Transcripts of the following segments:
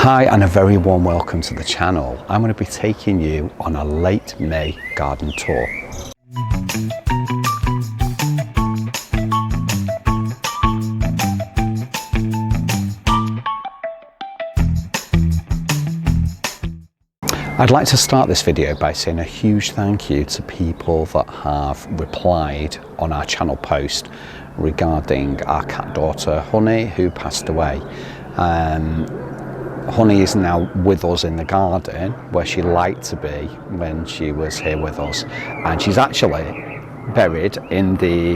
Hi and a very warm welcome to the channel. I'm going to be taking you on a late May garden tour. I'd like to start this video by saying a huge thank you to people that have replied on our channel post regarding our cat daughter Honey, who passed away. Honey is now with us in the garden where she liked to be when she was here with us, and she's actually buried in the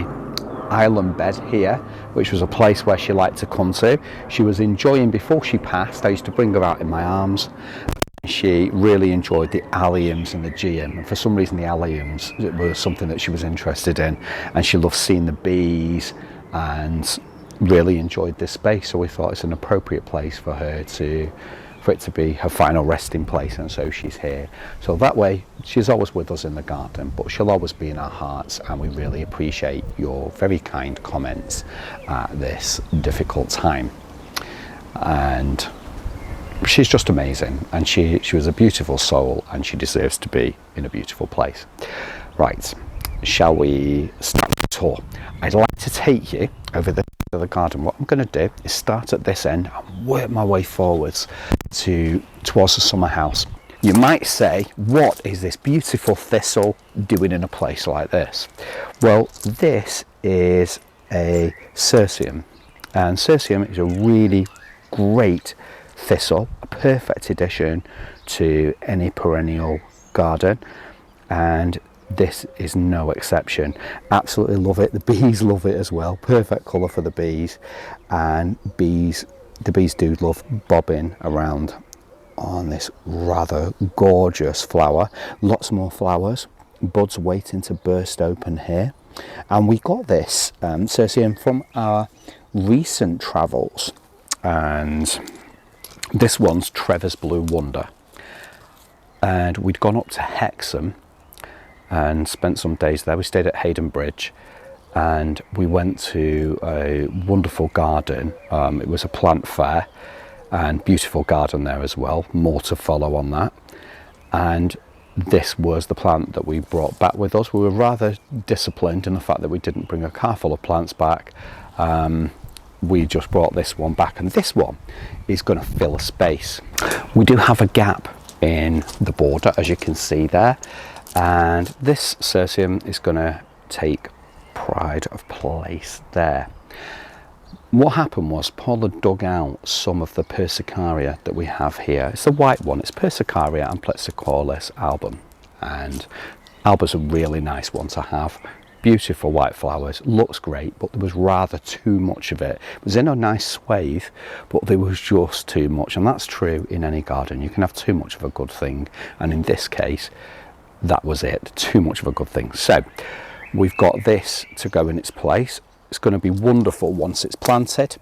island bed here, which was a place where she liked to come to. She was enjoying, before she passed, I used to bring her out in my arms. She really enjoyed the alliums and the geum, and for some reason the alliums was something that she was interested in, and she loved seeing the bees and really enjoyed this space. So we thought it's an appropriate place for her for it to be her final resting place, and so she's here. So that way she's always with us in the garden, but she'll always be in our hearts, and we really appreciate your very kind comments at this difficult time. And she's just amazing, and she was a beautiful soul, and she deserves to be in a beautiful place. Right, shall we start the tour? I'd like to take you over the garden. What I'm going to do is start at this end and work my way forwards towards the summer house. You might say, what is this beautiful thistle doing in a place like this? Well, this is a Successional, and Successional is a really great thistle, a perfect addition to any perennial garden, and this is no exception. Absolutely love it. The bees love it as well. Perfect colour for the bees, and the bees do love bobbing around on this rather gorgeous flower. Lots more flowers, buds waiting to burst open here, and we got this Successional from our recent travels, and this one's Trevor's Blue Wonder, and we'd gone up to Hexham and spent some days there. We stayed at Hayden Bridge, and we went to a wonderful garden. It was a plant fair, and beautiful garden there as well. More to follow on that. And this was the plant that we brought back with us. We were rather disciplined in the fact that we didn't bring a car full of plants back. We just brought this one back, and this one is going to fill a space. We do have a gap in the border, as you can see there, and this Successional is going to take pride of place there. What happened was Paula dug out some of the Persicaria that we have here. It's the white one. It's Persicaria and Plexicornis album, and alba's a really nice one to have. Beautiful white flowers, looks great, but there was rather too much of it. It was in a nice swathe, but there was just too much, and that's true in any garden. You can have too much of a good thing, and in this case that was it, too much of a good thing. So we've got this to go in its place. It's going to be wonderful once it's planted,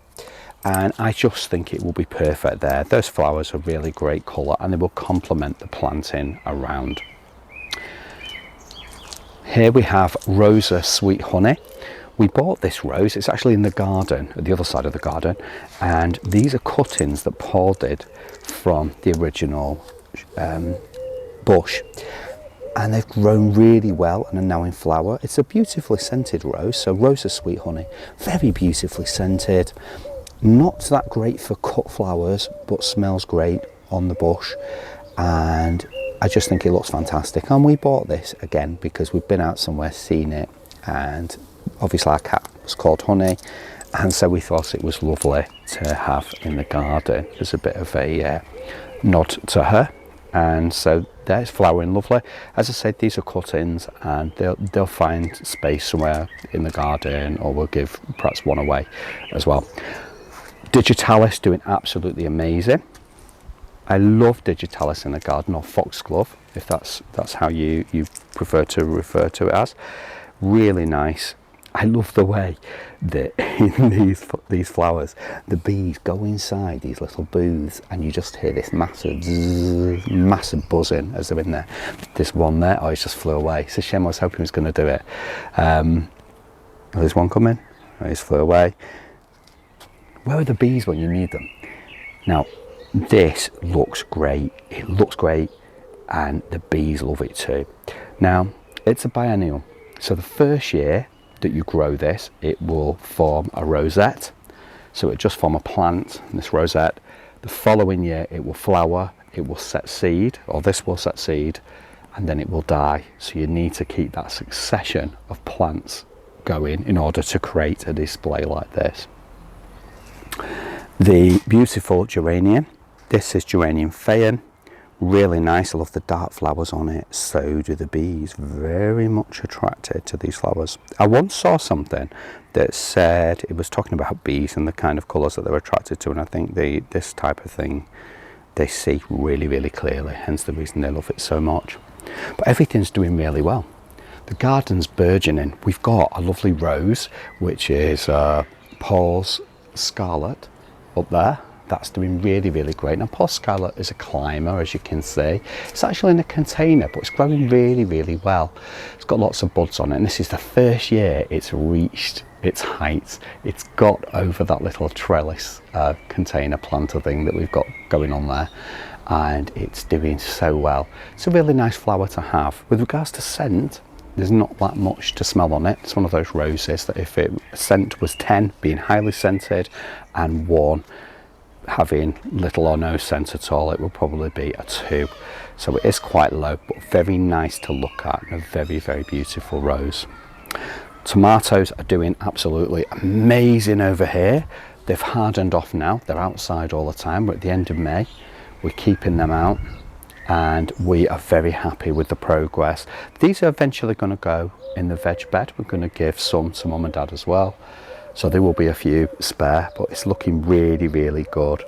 and I just think it will be perfect there. Those flowers are really great colour, and they will complement the planting around. Here we have Rosa Sweet Honey. We bought this rose, it's actually in the garden, at the other side of the garden, and these are cuttings that Paul did from the original bush, and they've grown really well and are now in flower. It's a beautifully scented rose, so Rosa Sweet Honey, very beautifully scented. Not that great for cut flowers, but smells great on the bush, and I just think it looks fantastic. And we bought this again because we've been out somewhere, seen it, and obviously our cat was called Honey, and so we thought it was lovely to have in the garden as a bit of a nod to her. And so there's flowering lovely. As I said, these are cuttings, and they'll find space somewhere in the garden, or we'll give perhaps one away as well. Digitalis doing absolutely amazing. I love Digitalis in the garden, or foxglove, if that's how you prefer to refer to it as. Really nice. I love the way that in these flowers, the bees go inside these little booths, and you just hear this massive zzz, massive buzzing as they're in there. This one there, oh, it just flew away. It's a shame, I was hoping he was going to do it. There's one coming. Oh, he's flew away. Where are the bees when you need them? Now, This looks great. It looks great, and the bees love it too. Now, it's a biennial, so the first year that you grow this, it will form a rosette. So it just form a plant, this rosette. The following year it will flower, it will set seed, or this will set seed, and then it will die. So you need to keep that succession of plants going in order to create a display like this. The beautiful geranium, this is geranium Phaeon, really nice. I love the dark flowers on it. So do the bees, very much attracted to these flowers. I once saw something that said it was talking about bees and the kind of colours that they're attracted to, and I think this type of thing they see really, really clearly, hence the reason they love it so much. But everything's doing really well. The garden's burgeoning. We've got a lovely rose, which is Paul's Scarlet up there. That's doing really, really great. Now, Paul's Scarlet is a climber, as you can see. It's actually in a container, but it's growing really, really well. It's got lots of buds on it, and this is the first year it's reached its height. It's got over that little trellis container planter thing that we've got going on there, and it's doing so well. It's a really nice flower to have. With regards to scent, there's not that much to smell on it. It's one of those roses that if scent was 10, being highly scented, and 1 having little or no scent at all, it will probably be a 2. So it is quite low, but very nice to look at, and a very, very beautiful rose. Tomatoes are doing absolutely amazing over here. They've hardened off now. They're outside all the time. We're at the end of May. We're keeping them out, and we are very happy with the progress. These are eventually going to go in the veg bed. We're going to give some to mum and dad as well. So there will be a few spare, but it's looking really, really good.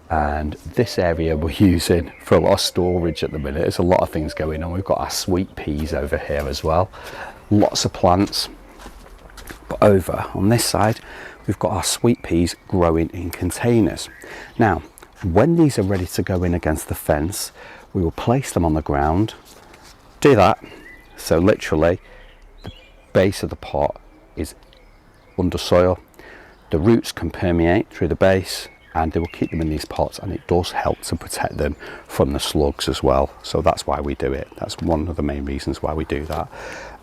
And this area we're using for a lot of storage at the minute. There's a lot of things going on. We've got our sweet peas over here as well. Lots of plants. But over on this side, we've got our sweet peas growing in containers. Now, when these are ready to go in against the fence, we will place them on the ground. Do that. So literally, the base of the pot is under soil. The roots can permeate through the base, and they will keep them in these pots, and it does help to protect them from the slugs as well. So that's why we do it. That's one of the main reasons why we do that.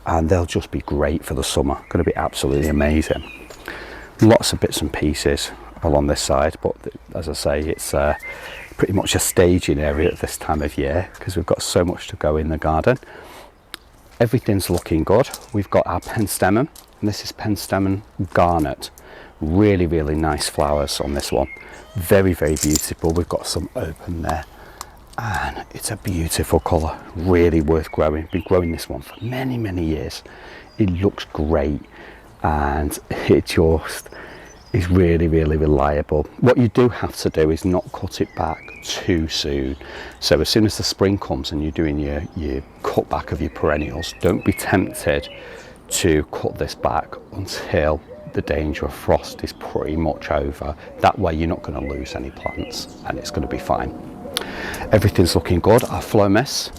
And they'll just be great for the summer. Going to be absolutely amazing. Lots of bits and pieces along this side, but as I say, it's pretty much a staging area at this time of year because we've got so much to go in the garden. Everything's looking good. We've got our penstemon, and this is penstemon garnet. Really, really nice flowers on this one. Very, very beautiful. We've got some open there, and it's a beautiful colour. Really worth growing. Been growing this one for many, many years. It looks great, and it just is really, really reliable. What you do have to do is not cut it back too soon. So as soon as the spring comes and you're doing your cut back of your perennials, don't be tempted to cut this back until the danger of frost is pretty much over. That way you're not going to lose any plants, and it's going to be fine. Everything's looking good. Our phlomis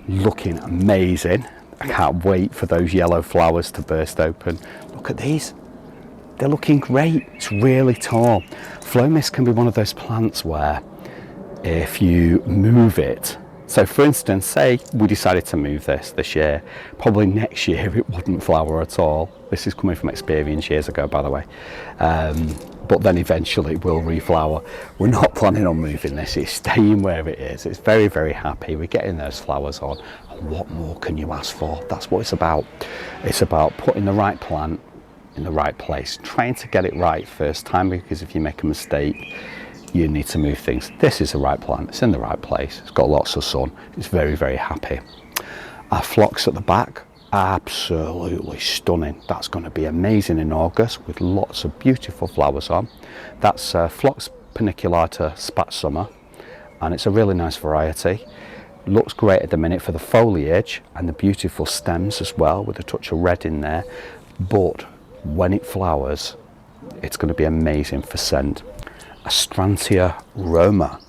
looking amazing. I can't wait for those yellow flowers to burst open. Look at these. They're looking great. It's really tall. Phlomis can be one of those plants where if you move it, so for instance, say we decided to move this year, probably next year it wouldn't flower at all. This is coming from experience years ago, by the way. But then eventually it will reflower. We're not planning on moving this. It's staying where it is. It's very, very happy. We're getting those flowers on. And what more can you ask for? That's what it's about. It's about putting the right plant in the right place, trying to get it right first time, because if you make a mistake, you need to move things. This is the right plant. It's in the right place. It's got lots of sun. It's very, very happy. Our phlox at the back, absolutely stunning. That's going to be amazing in August with lots of beautiful flowers on. That's Phlox paniculata spatsuma, and it's a really nice variety. Looks great at the minute for the foliage and the beautiful stems as well, with a touch of red in there. But when it flowers, it's going to be amazing for scent. Astrantia roma.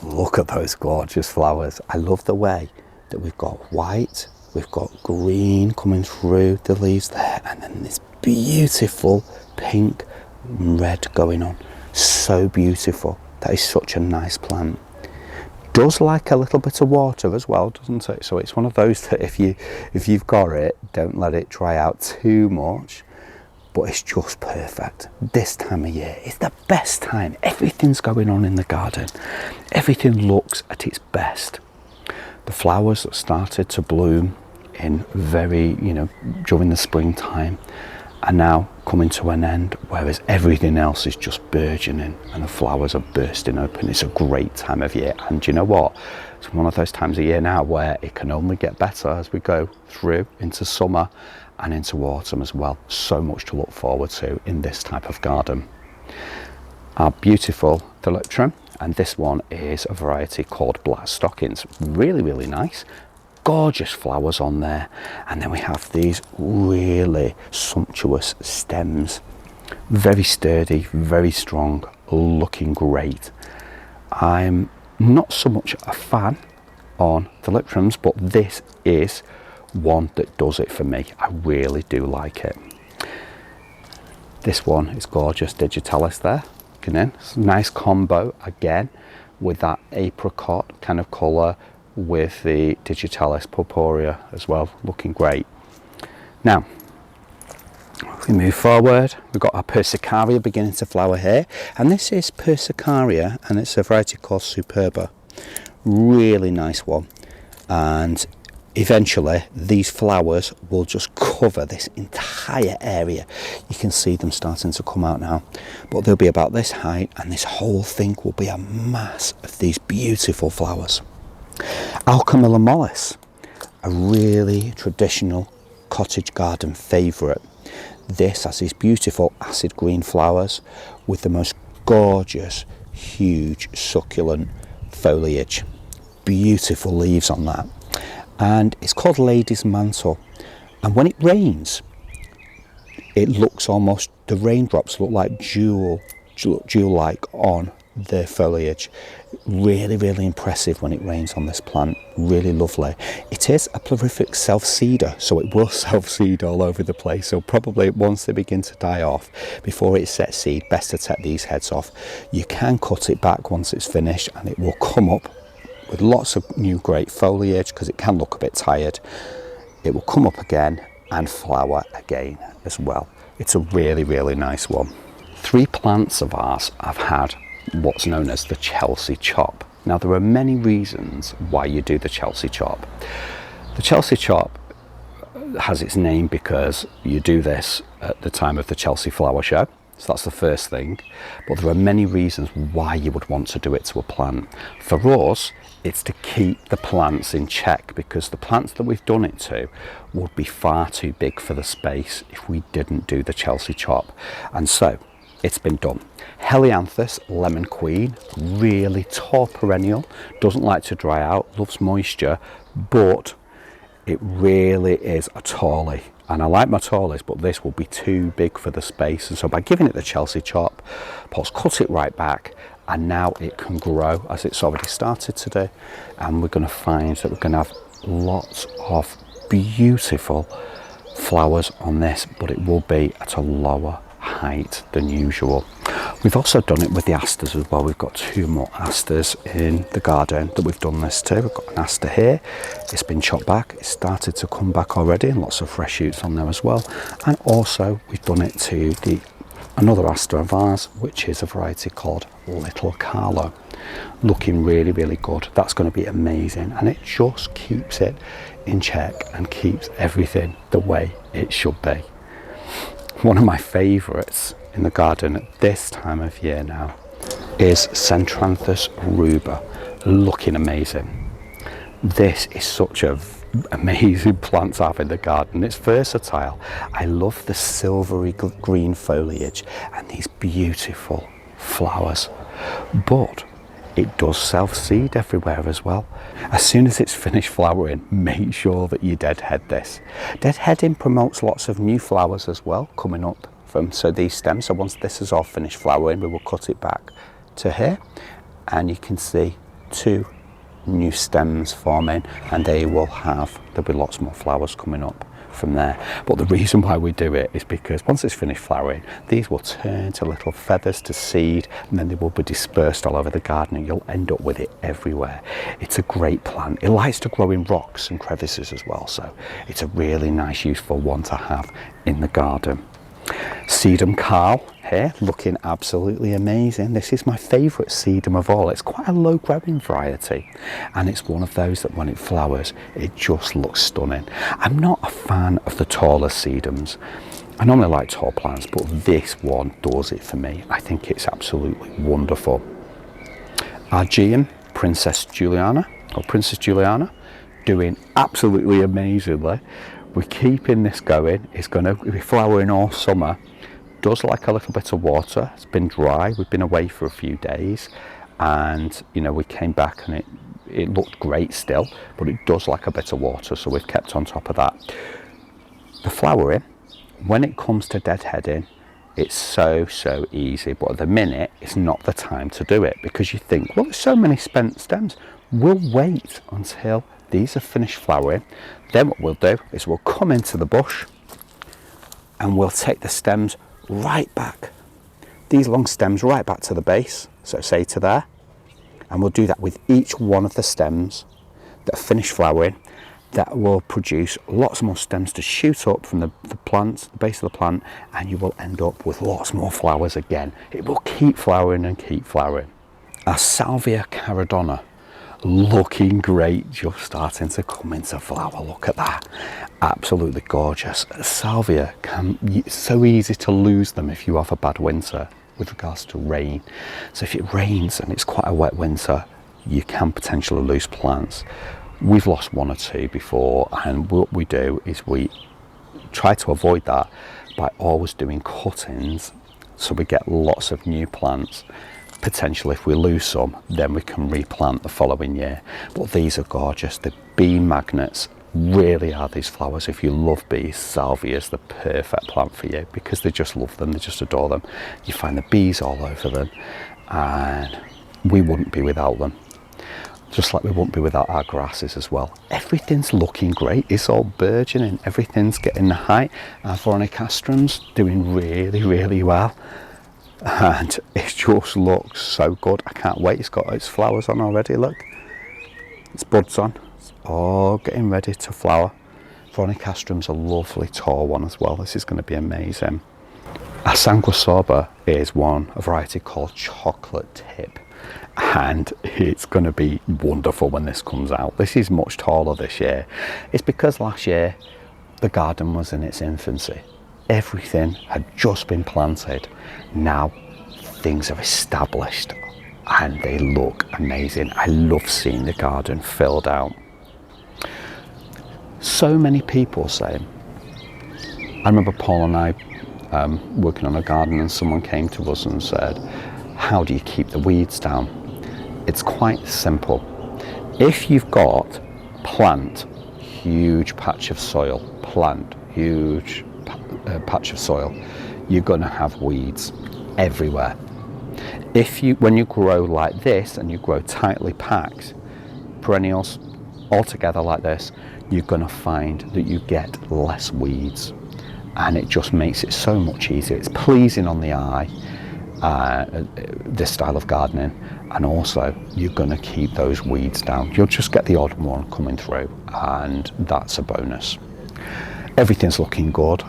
Look at those gorgeous flowers. I love the way that we've got white, we've got green coming through the leaves there, and then this beautiful pink and red going on. So beautiful. That is such a nice plant. Does like a little bit of water as well, doesn't it? So it's one of those that if you've got it, don't let it dry out too much. But it's just perfect. This time of year is the best time. Everything's going on in the garden. Everything looks at its best. The flowers that started to bloom in during the springtime are now coming to an end, whereas everything else is just burgeoning and the flowers are bursting open. It's a great time of year, and you know what? It's one of those times of year now where it can only get better as we go through into summer and into autumn as well. So much to look forward to in this type of garden. Our beautiful Thalictrum, and this one is a variety called Black Stockings. Really, really nice. Gorgeous flowers on there. And then we have these really sumptuous stems. Very sturdy, very strong, looking great. I'm not so much a fan on Thalictrums, but this is one that does it for me. I really do like it. This one is gorgeous, Digitalis there. It's a nice combo again with that apricot kind of colour with the Digitalis purpurea as well, looking great. Now, if we move forward, we've got our Persicaria beginning to flower here, and this is Persicaria and it's a variety called Superba. Really nice one, and eventually these flowers will just cover this entire area. You can see them starting to come out now, but they'll be about this height, and this whole thing will be a mass of these beautiful flowers. Alchemilla mollis, a really traditional cottage garden favourite. This has these beautiful acid green flowers with the most gorgeous, huge, succulent foliage. Beautiful leaves on that. And it's called Lady's Mantle. And when it rains, it looks almost, the raindrops look like jewel-like on the foliage. Really, really impressive when it rains on this plant. Really lovely. It is a prolific self-seeder, so it will self-seed all over the place. So probably once they begin to die off, before it sets seed, best to take these heads off. You can cut it back once it's finished, and it will come up with lots of new great foliage, because it can look a bit tired. It will come up again and flower again as well. It's a really, really nice one. 3 plants of ours have had what's known as the Chelsea chop. Now, there are many reasons why you do the Chelsea chop. The Chelsea chop has its name because you do this at the time of the Chelsea flower show. So that's the first thing. But there are many reasons why you would want to do it to a plant. For us, it's to keep the plants in check, because the plants that we've done it to would be far too big for the space if we didn't do the Chelsea chop. And so it's been done. Helianthus Lemon Queen, really tall perennial, doesn't like to dry out, loves moisture, but it really is a tallie. And I like my tallies, but this will be too big for the space. And so by giving it the Chelsea chop, Paul's cut it right back, and now it can grow as it's already started to do. And we're going to find that we're going to have lots of beautiful flowers on this, but it will be at a lower height than usual. We've also done it with the asters as well. We've got 2 more asters in the garden that we've done this to. We've got an aster here, it's been chopped back, it's started to come back already, and lots of fresh shoots on there as well. And also we've done it to another aster of ours, which is a variety called Little Carlo. Looking really, really good. That's going to be amazing, and it just keeps it in check and keeps everything the way it should be. One of my favourites in the garden at this time of year now is Centranthus ruber, looking amazing. This is such an amazing plant to have in the garden. It's versatile. I love the silvery green foliage and these beautiful flowers, but it does self-seed everywhere as well. As soon as it's finished flowering, make sure that you deadhead this. Deadheading promotes lots of new flowers as well coming up from these stems. So once this is all finished flowering, we will cut it back to here, and you can see 2 new stems forming, and there'll be lots more flowers coming up from there. But the reason why we do it is because once it's finished flowering, these will turn to little feathers to seed, and then they will be dispersed all over the garden, and you'll end up with it everywhere. It's a great plant. It likes to grow in rocks and crevices as well, so it's a really nice, useful one to have in the garden. Sedum Carl here, looking absolutely amazing. This is my favourite sedum of all. It's quite a low growing variety, and it's one of those that when it flowers, it just looks stunning. I'm not a fan of the taller sedums. I normally like tall plants, but this one does it for me. I think it's absolutely wonderful. Argeum, Princess Juliana, doing absolutely amazingly. We're keeping this going. It's going to be flowering all summer. Does like a little bit of water. It's been dry. We've been away for a few days, and you know, we came back and it looked great still, but it does like a bit of water, so we've kept on top of that. The flowering, when it comes to deadheading, it's so easy, but at the minute it's not the time to do it, because you think, well, there's so many spent stems. We'll wait until these are finished flowering. Then what we'll do is we'll come into the bush and we'll take the stems right back, these long stems right back to the base, so say to there, and we'll do that with each one of the stems that are finished flowering. That will produce lots more stems to shoot up from the plant, the base of the plant, and you will end up with lots more flowers again. It will keep flowering and keep flowering. Our Salvia caradonna, looking great, just starting to come into flower. Look at that, absolutely gorgeous. Salvia it's so easy to lose them if you have a bad winter with regards to rain. So if it rains and it's quite a wet winter, you can potentially lose plants. We've lost one or two before, and what we do is we try to avoid that by always doing cuttings, so we get lots of new plants. Potentially if we lose some, then we can replant the following year. But these are gorgeous. The bee magnets really are these flowers. If you love bees, Salvia is the perfect plant for you, because they just love them, they just adore them. You find the bees all over them, and we wouldn't be without them. Just like we wouldn't be without our grasses as well. Everything's looking great. It's all burgeoning. Everything's getting the height. Our Veronicastrum doing really well. And it just looks so good. I can't wait. It's got its flowers on already, look. Its buds on. It's all getting ready to flower. Veronicastrum's a lovely tall one as well. This is going to be amazing. Our Sanguisorba is a variety called Chocolate Tip, and it's going to be wonderful when this comes out. This is much taller this year. It's because last year the garden was in its infancy. Everything had just been planted. Now things are established and they look amazing. I love seeing the garden filled out. So many people saying, I remember Paul and I working on a garden, and someone came to us and said, how do you keep the weeds down? It's quite simple. If you've got huge patch of soil, huge patch of soil, you're going to have weeds everywhere. When you grow like this and you grow tightly packed, perennials all together like this, you're going to find that you get less weeds, and it just makes it so much easier. It's pleasing on the eye, this style of gardening, and also you're going to keep those weeds down. You'll just get the odd one coming through, and that's a bonus. Everything's looking good.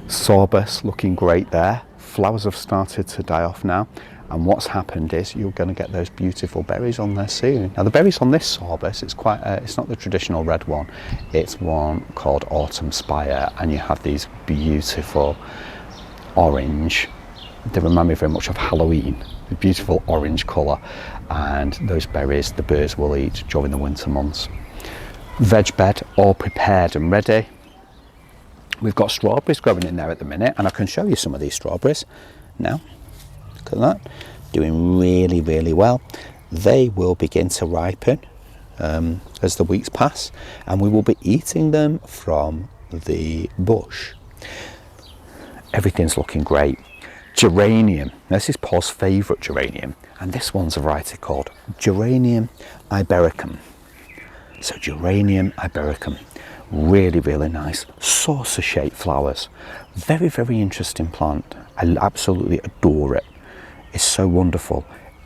Sorbus looking great there. Flowers have started to die off now, and what's happened is you're going to get those beautiful berries on there soon. Now the berries on this Sorbus, it's not the traditional red one, it's one called Autumn Spire, and you have these beautiful orange. They remind me very much of Halloween, the beautiful orange colour, and those berries the birds will eat during the winter months. Veg bed all prepared and ready. We've got strawberries growing in there at the minute, and I can show you some of these strawberries now. Look at that, doing really well. They will begin to ripen as the weeks pass, and we will be eating them from the bush. Everything's looking great. Geranium, this is Paul's favourite geranium, and this one's a variety called Geranium Ibericum. So Geranium ibericum, really, really nice. Saucer-shaped flowers. Very, very interesting plant. I absolutely adore it. It's so wonderful.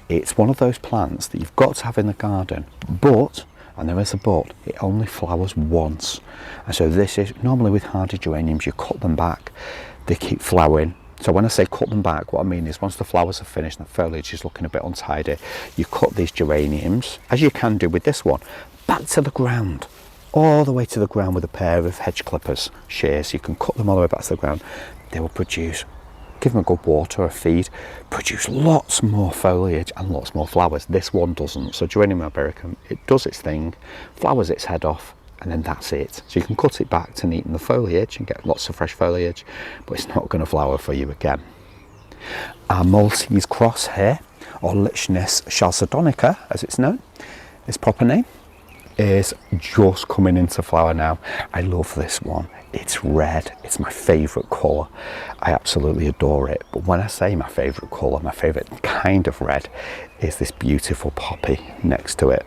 It's one of those plants that you've got to have in the garden, but, and there is a but, it only flowers once. And so this is, normally with hardy geraniums, you cut them back, they keep flowering. So when I say cut them back, what I mean is once the flowers are finished and the foliage is looking a bit untidy, you cut these geraniums, as you can do with this one, back to the ground, all the way to the ground with a pair of hedge clippers, shears. You can cut them all the way back to the ground. They will produce, give them a good water, a feed, produce lots more foliage and lots more flowers. This one doesn't. So Geranium ibericum, it does its thing, flowers its head off, and then that's it. So you can cut it back to neaten the foliage and get lots of fresh foliage, but it's not going to flower for you again. Our Maltese cross here, or Lichnis chalcedonica as it's known, its proper name, is just coming into flower now. I love this one. It's red. It's my favourite colour. I absolutely adore it. But when I say my favourite colour, my favourite kind of red is this beautiful poppy next to it.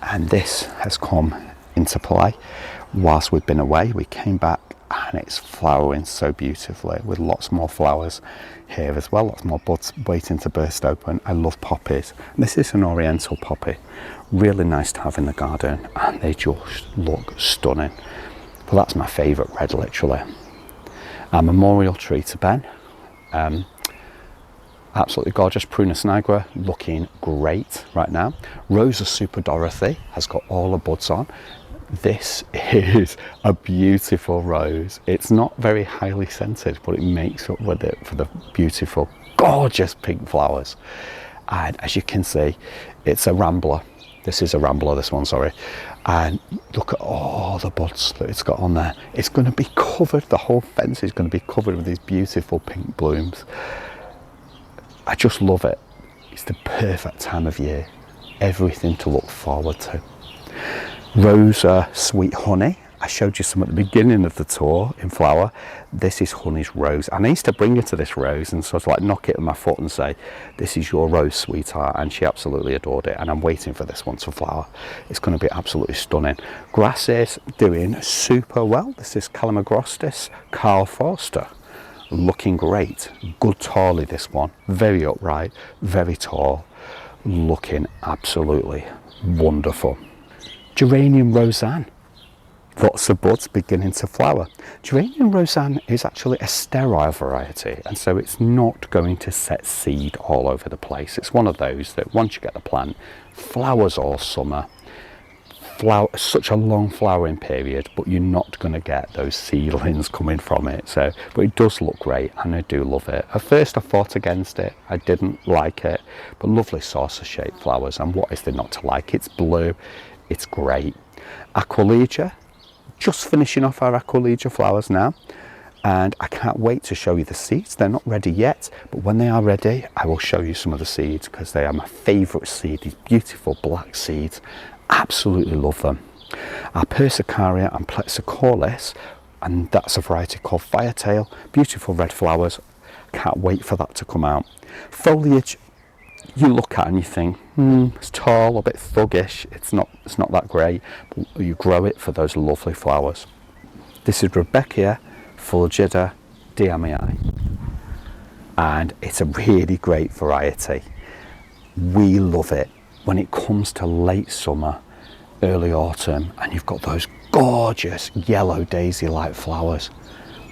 And this has come into play whilst we've been away. We came back and it's flowering so beautifully with lots more flowers here as well, lots more buds waiting to burst open. I love poppies. This is an oriental poppy, really nice to have in the garden, and they just look stunning. But that's my favourite red, literally. Our memorial tree to Ben, absolutely gorgeous, Prunus nigra, looking great right now. Rosa Super Dorothy has got all the buds on. This is a beautiful rose. It's not very highly scented, but it makes up with it for the beautiful, gorgeous pink flowers. And as you can see, it's a rambler. This is a rambler, this one, sorry. And look at all the buds that it's got on there. It's going to be covered, the whole fence is going to be covered with these beautiful pink blooms. I just love it. It's the perfect time of year. Everything to look forward to. Rosa Sweet Honey. I showed you some at the beginning of the tour in flower. This is Honey's rose. And I used to bring her to this rose and sort of like knock it with my foot and say, this is your rose, sweetheart. And she absolutely adored it. And I'm waiting for this one to flower. It's going to be absolutely stunning. Grass is doing super well. This is Calamagrostis Carl Forster. Looking great. Good tally, this one. Very upright, very tall. Looking absolutely wonderful. Geranium Roseanne. Lots of buds beginning to flower. Geranium Roseanne is actually a sterile variety, and so it's not going to set seed all over the place. It's one of those that once you get the plant, flowers all summer, such a long flowering period, but you're not going to get those seedlings coming from it. So, but it does look great and I do love it. At first I fought against it, I didn't like it, but lovely saucer shaped flowers, and what is there not to like? It's blue, it's great. Aquilegia, just finishing off our Aquilegia flowers now, and I can't wait to show you the seeds. They're not ready yet, but when they are ready I will show you some of the seeds, because they are my favourite seed, these beautiful black seeds. Absolutely love them. Our Persicaria and Plexicornis, and that's a variety called Firetail. Beautiful red flowers. Can't wait for that to come out. Foliage, you look at and you think, it's tall, a bit thuggish. It's not that great, but you grow it for those lovely flowers. This is Rebecca Fulgida Diamii, and it's a really great variety. We love it when it comes to late summer, early autumn, and you've got those gorgeous yellow daisy-like flowers.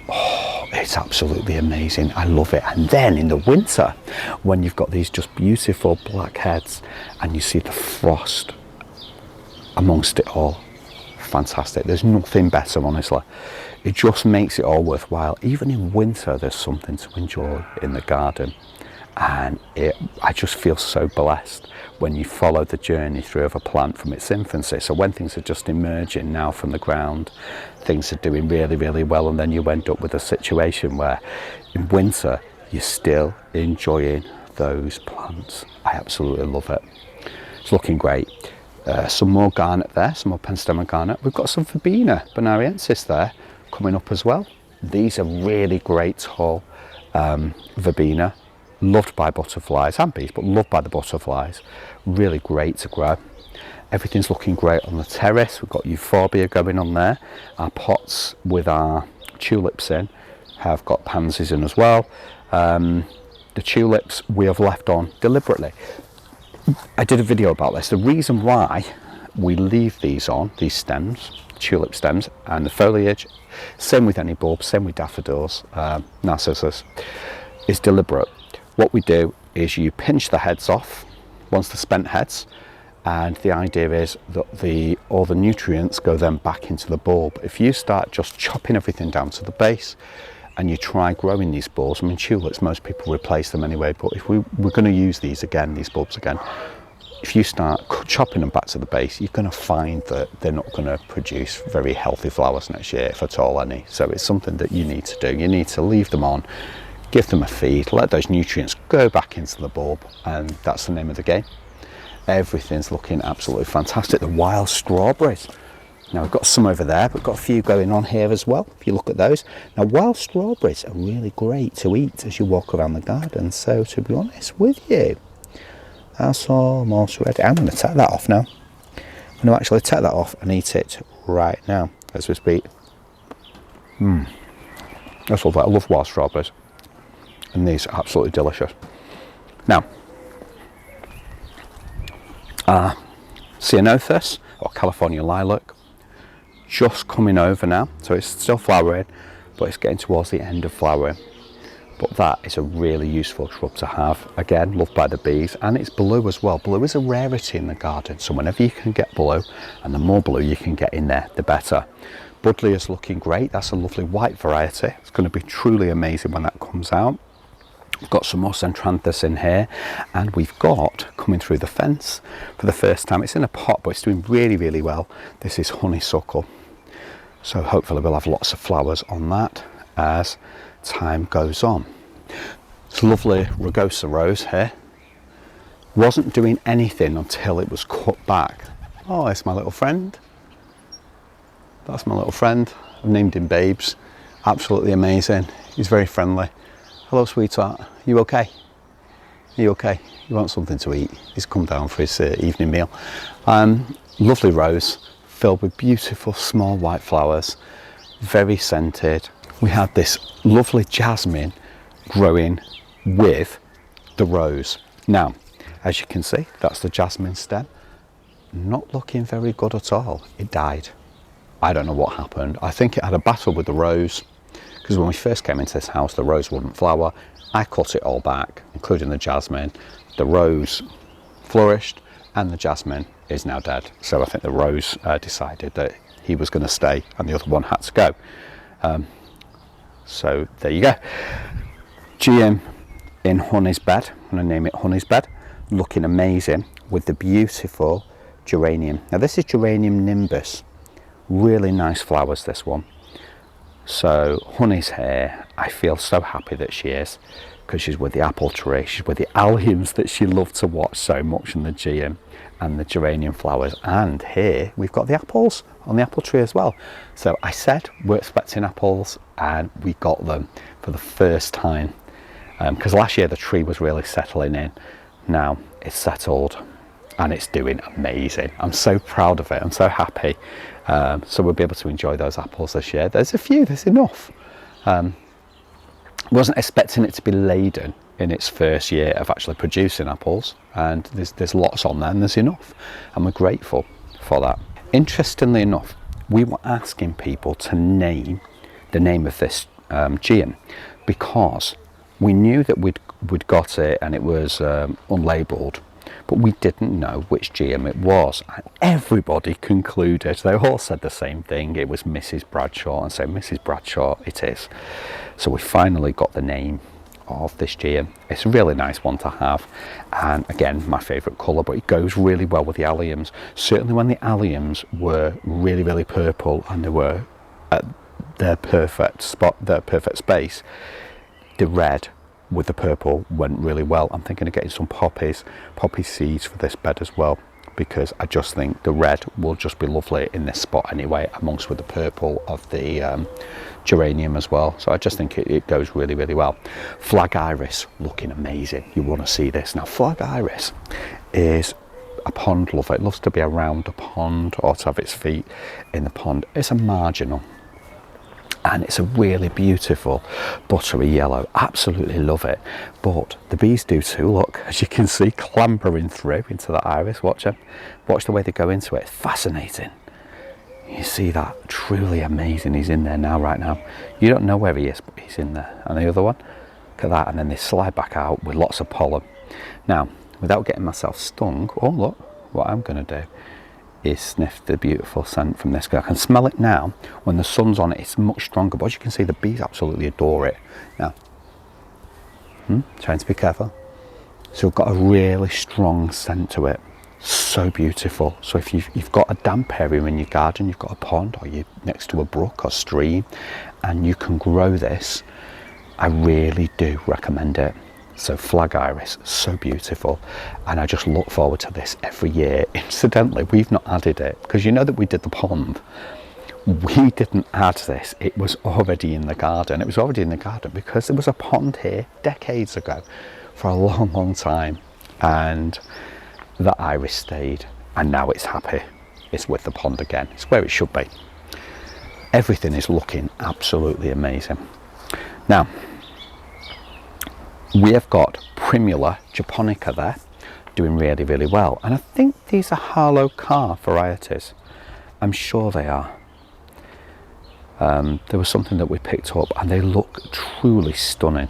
Oh, it's absolutely amazing. I love it. And then in the winter, when you've got these just beautiful black heads and you see the frost amongst it all, fantastic. There's nothing better, honestly. It just makes it all worthwhile. Even in winter, there's something to enjoy in the garden. And I just feel so blessed when you follow the journey through of a plant from its infancy. So when things are just emerging now from the ground, things are doing really, really well, and then you end up with a situation where in winter you're still enjoying those plants. I absolutely love it. It's looking great. Some more garnet there, some more penstemon garnet. We've got some Verbena bonariensis there coming up as well. These are really great tall Verbena. Loved by butterflies and bees, but loved by the butterflies. Really great to grow. Everything's looking great on the terrace. We've got euphorbia going on there. Our pots with our tulips in have got pansies in as well. The tulips we have left on deliberately. I did a video about this. The reason why we leave these on, these stems, tulip stems, and the foliage, same with any bulbs, same with daffodils, narcissus, is deliberate. What we do is you pinch the heads off once they're spent heads, and the idea is that all the nutrients go then back into the bulb. If you start just chopping everything down to the base and you try growing these bulbs, I mean tulips, most people replace them anyway, but if we're going to use these bulbs again, if you start chopping them back to the base, you're going to find that they're not going to produce very healthy flowers next year, if at all any. So it's something that you need to do. You need to leave them on, give them a feed, let those nutrients go back into the bulb, and that's the name of the game. Everything's looking absolutely fantastic. The wild strawberries. Now we've got some over there, but we've got a few going on here as well, if you look at those. Now wild strawberries are really great to eat as you walk around the garden. So to be honest with you, that's almost ready. I'm going to take that off now. I'm going to actually take that off and eat it right now as we speak. That's lovely. I love wild strawberries. And these are absolutely delicious. Now, Ceanothus, or California lilac, just coming over now. So it's still flowering, but it's getting towards the end of flowering. But that is a really useful shrub to have. Again, loved by the bees, and it's blue as well. Blue is a rarity in the garden, so whenever you can get blue, and the more blue you can get in there, the better. Buddleia is looking great. That's a lovely white variety. It's going to be truly amazing when that comes out. We've got some more Centranthus in here, and we've got, coming through the fence for the first time, it's in a pot, but it's doing really, really well. This is honeysuckle. So hopefully we'll have lots of flowers on that as time goes on. It's lovely Rugosa rose here. Wasn't doing anything until it was cut back. Oh, it's my little friend. That's my little friend. I've named him Babes. Absolutely amazing. He's very friendly. Hello, sweetheart. You okay? Are you okay? You want something to eat? He's come down for his evening meal. Lovely rose, filled with beautiful small white flowers, very scented. We had this lovely jasmine growing with the rose. Now, as you can see, that's the jasmine stem. Not looking very good at all. It died. I don't know what happened. I think it had a battle with the rose, because when we first came into this house, the rose wouldn't flower. I cut it all back, including the jasmine. The rose flourished, and the jasmine is now dead. So I think the rose decided that he was going to stay, and the other one had to go. So there you go. GM in Honey's bed. I'm going to name it Honey's bed. Looking amazing with the beautiful geranium. Now this is geranium nimbus. Really nice flowers, this one. So Honey's here. I feel so happy that she is, because she's with the apple tree. She's with the alliums that she loved to watch so much, and the GM and the geranium flowers. And here we've got the apples on the apple tree as well. So I said we're expecting apples, and we got them for the first time, because last year the tree was really settling in. Now it's settled and it's doing amazing. I'm so proud of it. I'm so happy. So we'll be able to enjoy those apples this year. There's a few, there's enough. Wasn't expecting it to be laden in its first year of actually producing apples, and there's lots on there, and there's enough, and we're grateful for that. Interestingly enough, we were asking people to name the name of this geum, because we knew that we'd got it and it was unlabelled, but we didn't know which geum it was, and everybody concluded, they all said the same thing, it was Mrs. Bradshaw, and so Mrs. Bradshaw it is. So we finally got the name of this geum. It's a really nice one to have, and again, my favourite colour, but it goes really well with the alliums. Certainly when the alliums were really, really purple and they were at their perfect spot, their perfect space, the red with the purple went really well. I'm thinking of getting some poppy seeds for this bed as well, because I just think the red will just be lovely in this spot anyway, amongst with the purple of the geranium as well. So I just think it goes really, really well. Flag iris looking amazing. You want to see this. Now flag iris is a pond lover. It loves to be around a pond or to have its feet in the pond. It's a marginal. And it's a really beautiful buttery yellow. Absolutely love it. But the bees do too. Look, as you can see, clambering through into the iris. Watch them. Watch the way they go into it. It's fascinating. You see that? Truly amazing. He's in there now, right now. You don't know where he is, but he's in there. And the other one, look at that. And then they slide back out with lots of pollen. Now, without getting myself stung, oh look, what I'm going to do is sniff the beautiful scent from this. I can smell it now. When the sun's on it, it's much stronger. But as you can see, the bees absolutely adore it. Now, trying to be careful. So we've got a really strong scent to it. So beautiful. So if you've got a damp area in your garden, you've got a pond, or you're next to a brook or stream, and you can grow this, I really do recommend it. So flag iris, so beautiful, and I just look forward to this every year. Incidentally, we've not added it because you know that we did the pond. We didn't add this. It was already in the garden. It was already in the garden because there was a pond here decades ago for a long, long time, and the iris stayed, and now it's happy. It's with the pond again. It's where it should be. Everything is looking absolutely amazing. Now, we have got Primula japonica there, doing really, really well. And I think these are Harlow Carr varieties. I'm sure they are. There was something that we picked up and they look truly stunning.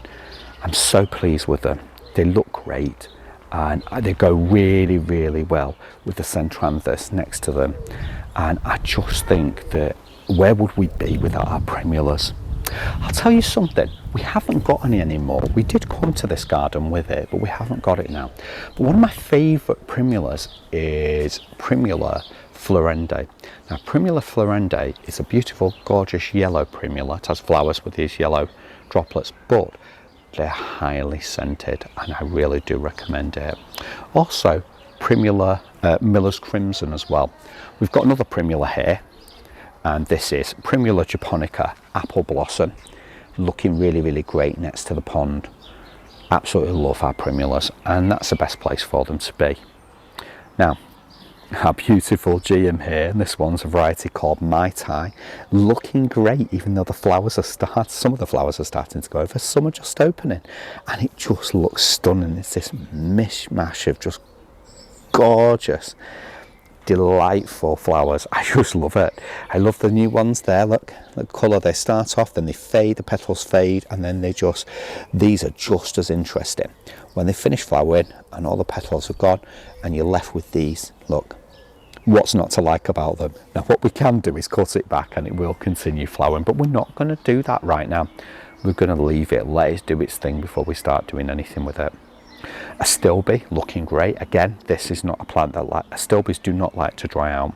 I'm so pleased with them. They look great and they go really, really well with the Centranthus next to them. And I just think that where would we be without our Primulas? I'll tell you something, we haven't got any anymore. We did come to this garden with it, but we haven't got it now. But one of my favourite Primulas is Primula florendi. Now, Primula florendi is a beautiful, gorgeous yellow Primula. It has flowers with these yellow droplets, but they're highly scented, and I really do recommend it. Also, Primula Miller's Crimson as well. We've got another Primula here, and this is Primula japonica apple blossom, looking really, really great next to the pond. Absolutely love our Primulas, and that's the best place for them to be. Now, our beautiful GM here, and this one's a variety called Mai Tai, looking great, even though the flowers are some of the flowers are starting to go over, some are just opening, and it just looks stunning. It's this mishmash of just gorgeous, delightful flowers. I just love it. I love the new ones there. Look, the colour, they start off, then they fade, the petals fade, and then these are just as interesting when they finish flowering and all the petals are gone and you're left with these. Look, what's not to like about them? Now, what we can do is cut it back and it will continue flowering, but we're not going to do that right now. We're going to leave it, let it do its thing before we start doing anything with it. Astilbe, looking great. Again, this is not a plant that Astilbes do not like to dry out.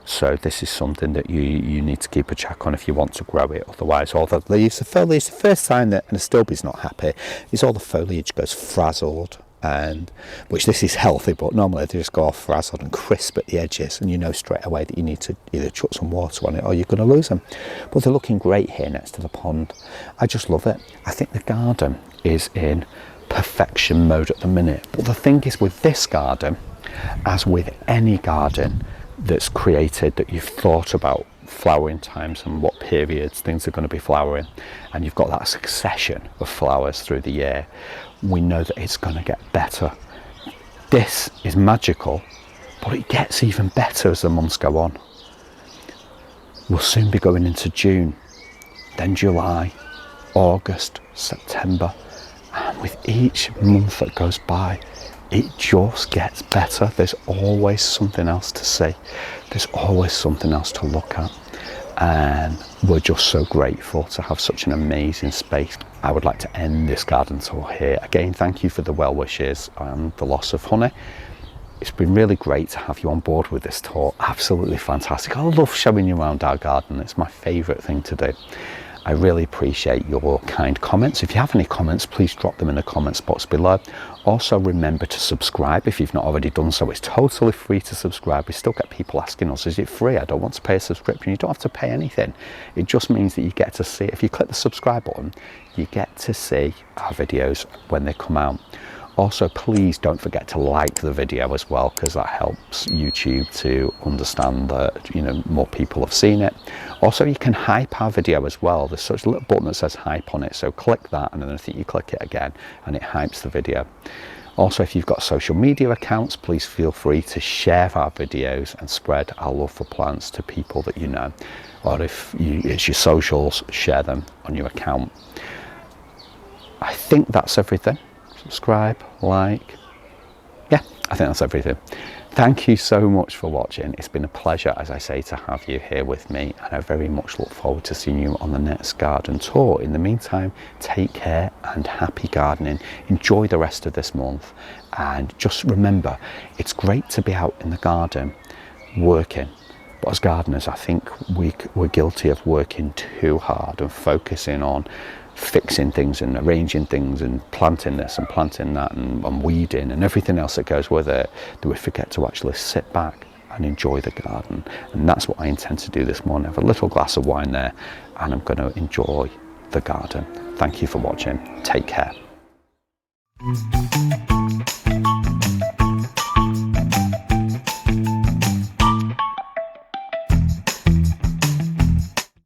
So this is something that you need to keep a check on if you want to grow it. Otherwise, all the leaves, the foliage, the first sign that an Astilbe is not happy is all the foliage goes frazzled, and which this is healthy, but normally they just go off frazzled and crisp at the edges, and you know straight away that you need to either chuck some water on it or you're going to lose them. But they're looking great here next to the pond. I just love it. I think the garden is in perfection mode at the minute. But the thing is with this garden, as with any garden that's created, that you've thought about flowering times and what periods things are going to be flowering, and you've got that succession of flowers through the year, we know that it's going to get better. This is magical, but it gets even better as the months go on. We'll soon be going into June, then July, August, September, and with each month that goes by, it just gets better. There's always something else to see. There's always something else to look at. And we're just so grateful to have such an amazing space. I would like to end this garden tour here. Again, thank you for the well wishes and the loss of honey. It's been really great to have you on board with this tour. Absolutely fantastic. I love showing you around our garden. It's my favourite thing to do. I really appreciate your kind comments. If you have any comments, please drop them in the comments box below. Also, remember to subscribe if you've not already done so. It's totally free to subscribe. We still get people asking us, is it free? I don't want to pay a subscription. You don't have to pay anything. It just means that you get to see, if you click the subscribe button, you get to see our videos when they come out. Also, please don't forget to like the video as well, because that helps YouTube to understand that, you know, more people have seen it. Also, you can hype our video as well. There's such a little button that says hype on it, so click that, and then I think you click it again and it hypes the video. Also, if you've got social media accounts, please feel free to share our videos and spread our love for plants to people that you know. Or if it's your socials, share them on your account. I think that's everything. Subscribe, like. Yeah, I think that's everything. Thank you so much for watching. It's been a pleasure, as I say, to have you here with me, and I very much look forward to seeing you on the next garden tour. In the meantime, take care and happy gardening. Enjoy the rest of this month, and just remember, it's great to be out in the garden working, but as gardeners, I think we're guilty of working too hard and focusing on fixing things and arranging things and planting this and planting that and weeding and everything else that goes with it, that we forget to actually sit back and enjoy the garden. And that's what I intend to do this morning. I have a little glass of wine there, and I'm going to enjoy the garden. Thank you for watching. Take care.